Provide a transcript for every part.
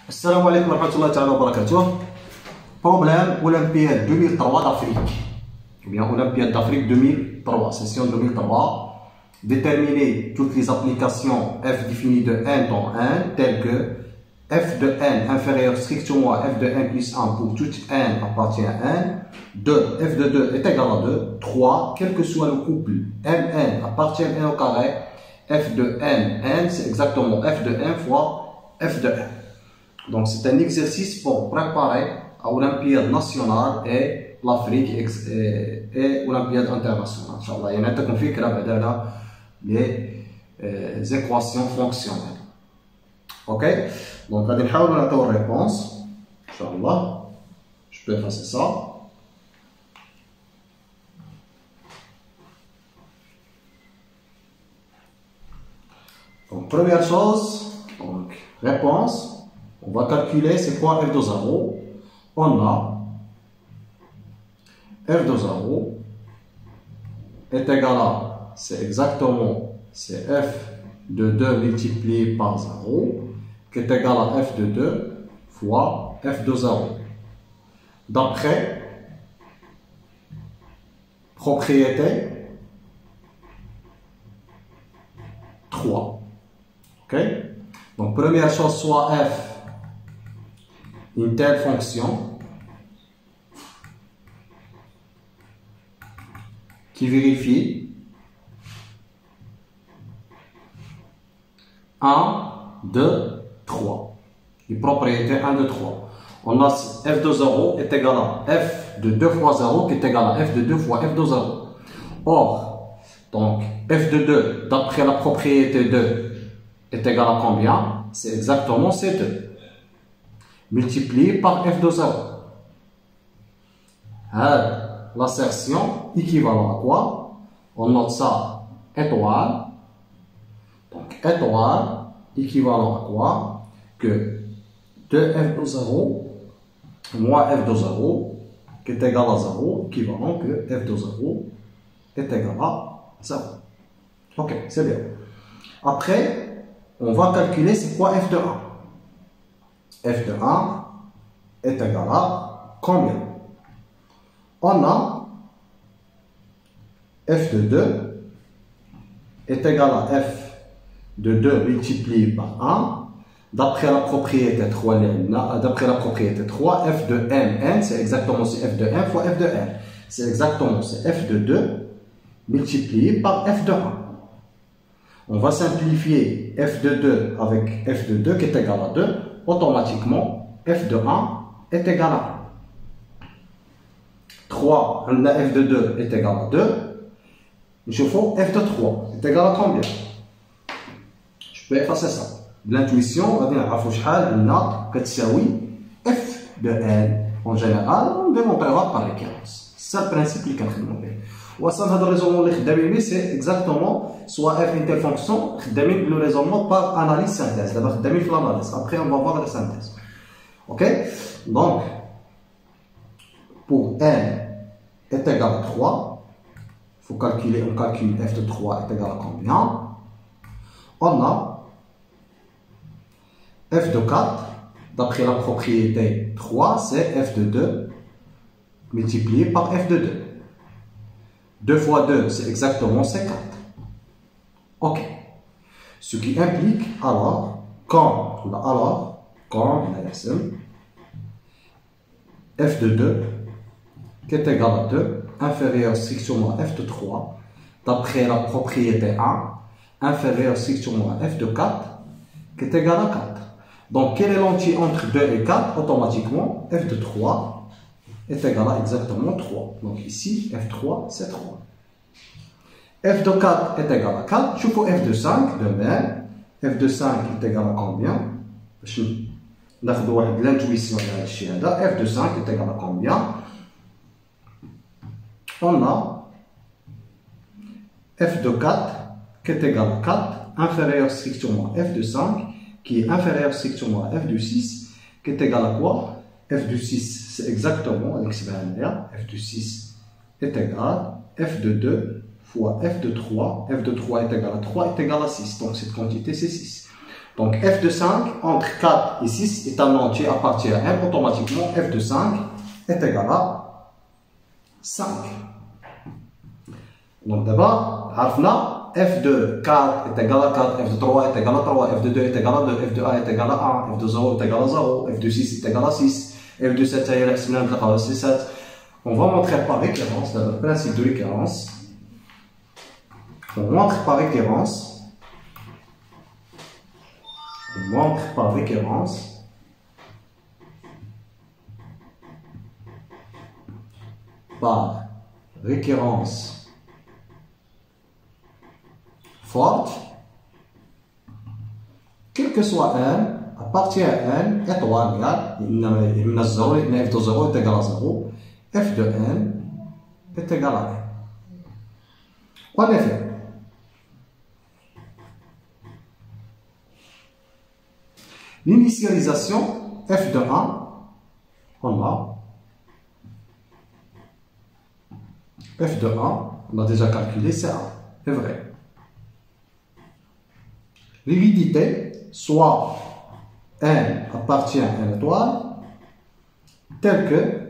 السلام عليكم ورحمة الله تعالى وبركاته. Problème Olympiade 2003 d'Afrique. Ou bien Olympiade d'Afrique 2003, session 2003. Déterminer toutes les applications f définies de n dans n, telles que f de n inférieur strictement à f de n plus 1 pour toute n appartient à n. 2, f de 2 est égal à 2. 3, quel que soit le couple mn appartient à n au carré, f de n, c'est exactement f de n fois f de n. Donc c'est un exercice pour préparer à l'Olympiade nationale et l'Afrique et l'Olympiade internationale. Inch'Allah, il y a un فكرة بعد les équations fonctionnelles. Ok? Donc on va نحاول نعطيو réponse. Inch'Allah, je peux effacer ça. Donc première chose, donc réponse. On va calculer c'est quoi f de 0. On a f de 0 est égal à, c'est exactement, c'est f de 2 multiplié par 0 qui est égal à f de 2 fois f de 0. D'après propriété 3. Ok? Donc première chose, soit f une telle fonction qui vérifie 1, 2, 3. Les propriétés 1, 2, 3. On a f de 0 est égal à f de 2 fois 0 qui est égal à f de 2 fois f de 0. Or, donc f de 2 d'après la propriété 2 est égal à combien? C'est exactement ces 2. Multiplié par f de 0. L'assertion équivalent à quoi? On note ça étoile. Donc étoile équivalent à quoi? Que 2f de 0 moins f de 0 qui est égal à 0, équivalent que f de 0 est égal à 0. Ok, c'est bien. Après, on va calculer c'est quoi f de 1. f de 1 est égal à combien? On a f de 2 est égal à f de 2 multiplié par 1. D'après la propriété 3, f de n, c'est exactement f de n fois f de n. C'est exactement f de 2 multiplié par f de 1. On va simplifier f de 2 avec f de 2 qui est égal à 2. Automatiquement, f de 1 est égal à 1. 3, f de 2 est égal à 2. Je faut f de 3 est égal à combien? Je peux effacer ça. L'intuition, on va dire f de n. En général, on démontrera par récurrence. C'est ça le principe qui est démontré. Le raisonnement c'est exactement soit f une telle fonction, le raisonnement par analyse synthèse. D'abord, après on va voir la synthèse. Ok? Donc, pour n est égal à 3, il faut calculer, on calcule f de 3 est égal à combien? On a f de 4, d'après la propriété 3, c'est f de 2 multiplié par f de 2. 2 fois 2, c'est exactement 4. Ok. Ce qui implique alors, quand f de 2 qui est égal à 2 inférieur strictement à f de 3 d'après la propriété 1 inférieur strictement à f de 4 qui est égal à 4. Donc quel est l'entier entre 2 et 4? Automatiquement f de 3 est égal à exactement 3. Donc ici f3 c'est 3. f de 4 est égal à 4. Je fais f de 5 de même. f de 5 est égal à combien? Je vais l'intuition de f de 5 est égal à combien? On a f de 4 qui est égal à 4 inférieur strictement à f de 5 qui est inférieur strictement à f de 6 qui est égal à quoi? f de 6 c'est exactement f de 6 est égal à f de 2 fois f de 3. f de 3 est égal à 3 est égal à 6. Donc cette quantité c'est 6. Donc f de 5 entre 4 et 6 est un entier à partir à n. Automatiquement, f de 5 est égal à 5. Donc d'abord, f de 4 est égal à 4, f de 3 est égal à 3, f de 2 est égal à 2, f de 1 est égal à 1, f de 0 est égal à 0, f de 6 est égal à 6, f de 7 est égal à 7. On va montrer par récurrence, le principe de récurrence. On montre par récurrence. On montre par récurrence. Par récurrence forte, quel que soit n, à partir de n, étoile égale, il y a 0, f de 0 est égal à 0, f de n est égal à n. En effet, l'initialisation f de 1, on a f de 1, on a déjà calculé, c'est 1, c'est vrai. L'hérédité, soit n appartient à n étoile, tel que,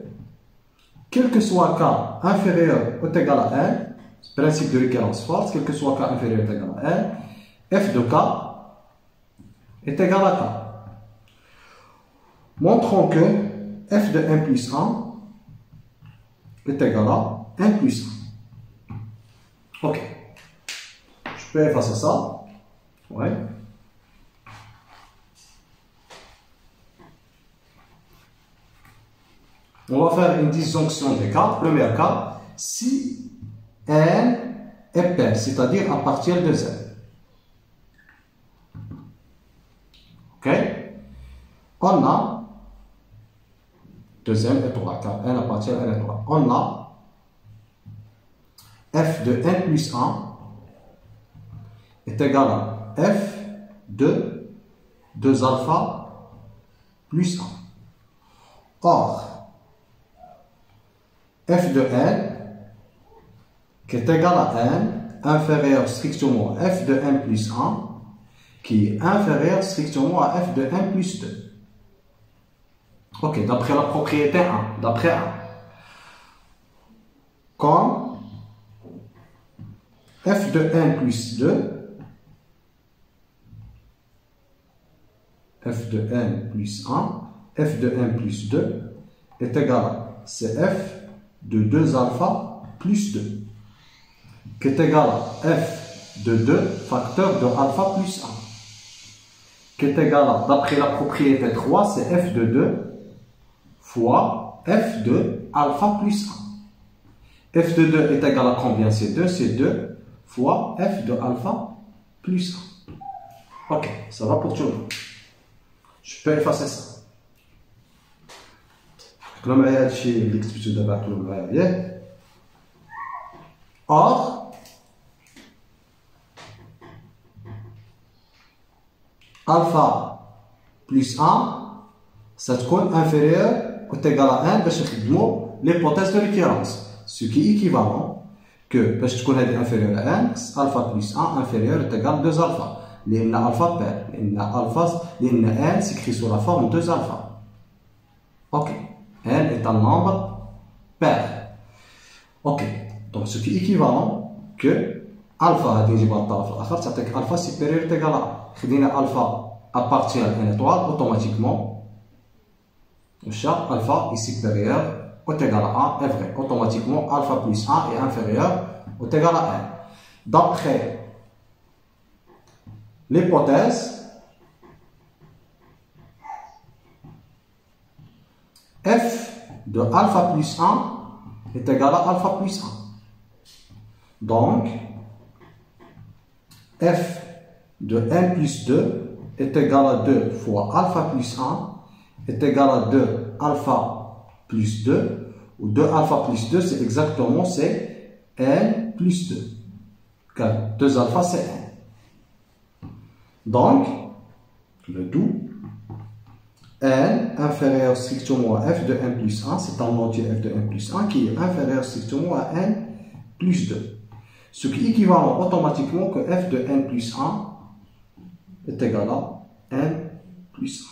quel que soit k inférieur ou égal à n, principe de récurrence forte, quel que soit k inférieur ou égal à n, f de k est égal à k. Montrons que f de 1 plus 1 est égal à 1 plus 1. Ok. Je peux effacer ça. Ouais. On va faire une disjonction des cas. Premier cas, si n est pair, c'est-à-dire à partir de z. Ok? On a deuxième étoile, car n appartient à n étoile. On a f de n plus 1 est égal à f de 2 alpha plus 1. Or, f de n qui est égal à n inférieur strictement à f de n plus 1 qui est inférieur strictement à f de n plus 2. Ok, d'après la propriété 1, d'après 1. Comme f de n plus 2, f de n plus 1, f de n plus 2 est égal à f de 2 alpha plus 2, qui est égal à f de 2 facteur de alpha plus 1, qui est égal à, d'après la propriété 3, c'est f de 2 fois f de alpha plus 1. f de 2 est égal à combien? C'est 2, c'est 2 fois f de alpha plus 1. Ok, ça va pour tout le monde. Je peux effacer ça. Or, alpha plus 1, ça te compte inférieur ou égal à 1 باش نخدموا l'hypothèse de récurrence. Ce qui est équivalent que باش تكون هذه inférieur à 1, alpha plus 1 inférieur est égal à 2 alpha. لأن alpha pair, لأن n s'écrit sous la forme 2 alpha. Ok, n est un nombre pair. Ok, donc ce qui est équivalent que alpha غادي نجيبها للطرف الآخر تعطيك alpha supérieur est égal à 1. خدينا alpha appartient à n étoile, automatiquement alpha est supérieur ou égal à 1 est vrai. Automatiquement alpha plus 1 est inférieur ou égal à 1. D'après l'hypothèse, f de alpha plus 1 est égal à alpha plus 1. Donc, f de n plus 2 est égal à 2 fois alpha plus 1 est égal à 2 alpha plus 2, ou 2 alpha plus 2, c'est exactement c'est n plus 2. Car 2 alpha c'est n. Donc, le tout, n inférieur strictement à f de n plus 1, c'est un entier f de n plus 1 qui est inférieur strictement à n plus 2. Ce qui est équivalent automatiquement que f de n plus 1 est égal à n plus 1.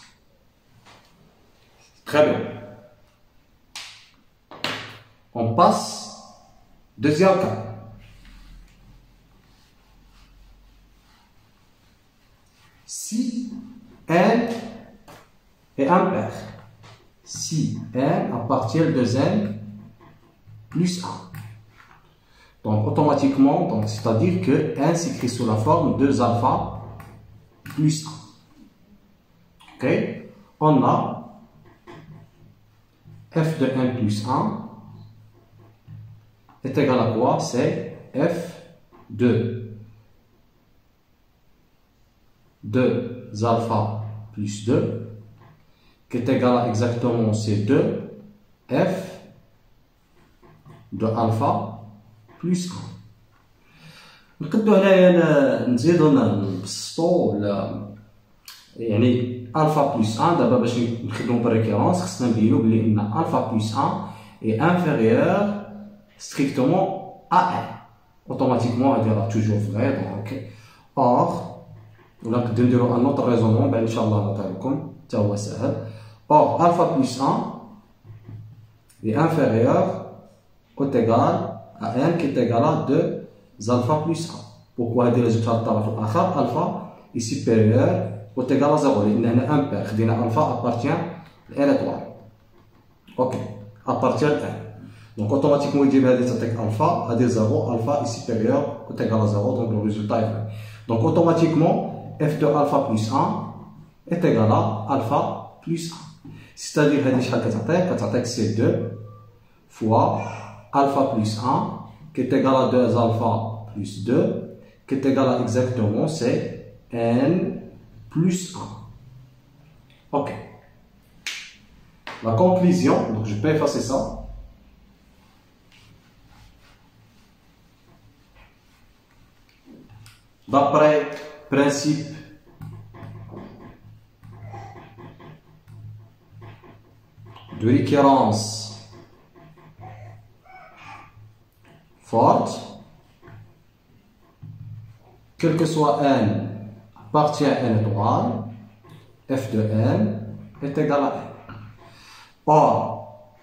Très bien. On passe deuxième cas. Si n est impair, si n appartient de n plus 1. Donc automatiquement, c'est-à-dire que n s'écrit sous la forme 2 alpha plus 1. Ok? On a f de n plus 1 est égal à quoi? C'est f de 2 alpha plus 2 qui est égal à exactement ces 2 f de alpha plus 1. نقدروا هنايا نزيدو نبسطو يعني الفا بلس 1 دابا باش نخدمو بالريكيرونس خصنا نبينو بلي ان الفا بلس 1 est inférieur strictement à 1. Automatiquement elle dira toujours vrai donc or ولا نقدر نديرو ان autre raisonnement بعد ان شاء الله نعطيه لكم حتى هو ساهل. Or alpha plus 1 est inférieur ou égal à n qui est égal à 2 alpha plus 1. Pourquoi هذه رجعتها للطرف الآخر؟ alpha est supérieur ou égal à 0 لأن هنا impair خدينا alpha appartient à n étoile. Ok, appartient à n. Donc automatiquement يجيب هذه تعطيك alpha هذه 0 alpha est supérieur ou égal à 0 donc le résultat est vrai. Donc automatiquement f de alpha plus 1 est égal à alpha plus 1. C'est-à-dire هذه شحال كتعطيك؟ كتعطيك c 2 fois alpha plus 1 qui est égal à 2 alpha plus 2 qui est égal à exactement c'est n plus 1. Ok. La conclusion, donc je peux effacer ça. D'après principe de récurrence forte, quel que soit n appartient à n étoile, f de n est égal à n. Or,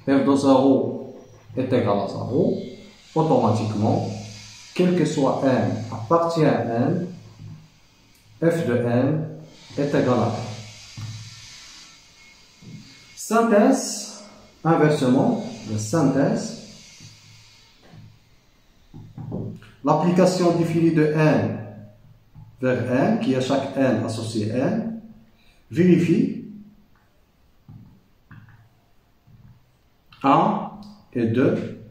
f de 0 est égal à 0, automatiquement, quel que soit n appartient à n, f de n est égal à n. Synthèse, inversement, la synthèse, l'application définie de n vers n, qui est à chaque n associé n, vérifie 1 et 2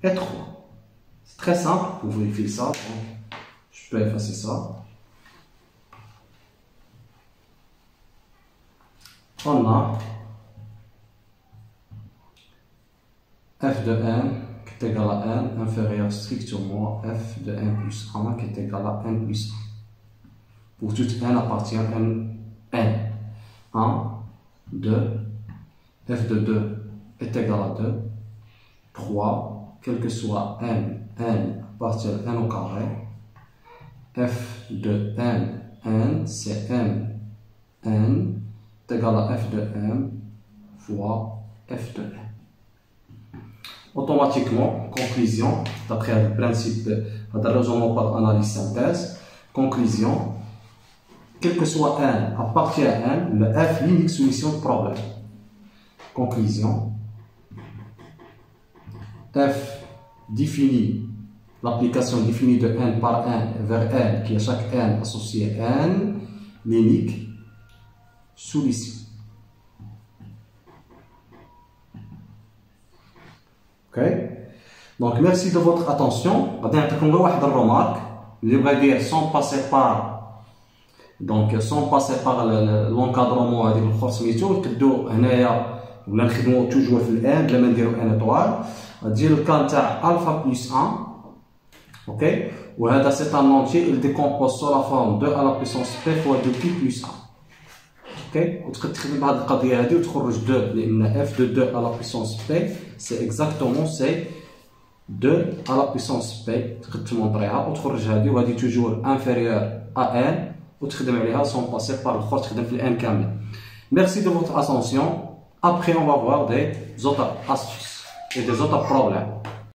et 3. C'est très simple pour vérifier ça. Donc, je peux effacer ça. On a f de n qui est égal à n inférieur strictement f de n plus 1 qui est égal à n plus 1. Pour tout n appartient à n. 1, 2, f de 2 est égal à 2, 3, quel que soit n appartient à n au carré, f de n, c'est n est égal à f de n fois f de n. Automatiquement, conclusion, d'après le principe de raisonnement par analyse synthèse, conclusion, quel que soit n appartient à n, le f l'unique solution de problème. Conclusion, f définit l'application définie de n par n vers n qui est chaque n associé à n, l'unique solution. Ok? Donc merci de votre attention. غادي نعطيكم غير واحد الرمارك اللي بغا يدير sans passer par l'encadrement هذيك الاخر سميتو نقدو هنايا ولا نخدمو توجور في الان بلا ما نديرو ان اطوال غتجي الكان تاع الفا بلس 1 اوكي وهذا سي ان اونتي il décompose sur la forme 2 à la puissance p fois 2 pi plus 1 اوكي وتقدر تخدم بهذه القضيه هذه وتخرج 2 لان f de 2 à la puissance p c'est exactement c'est 2 à la puissance p تقدر تمونطريها وتخرج هذه وهذه توجور inférieure à n وتخدم عليها sans passer par الاخر تخدم في الان كامل. Merci de votre attention. Après on va voir des autres astuces et des autres problèmes.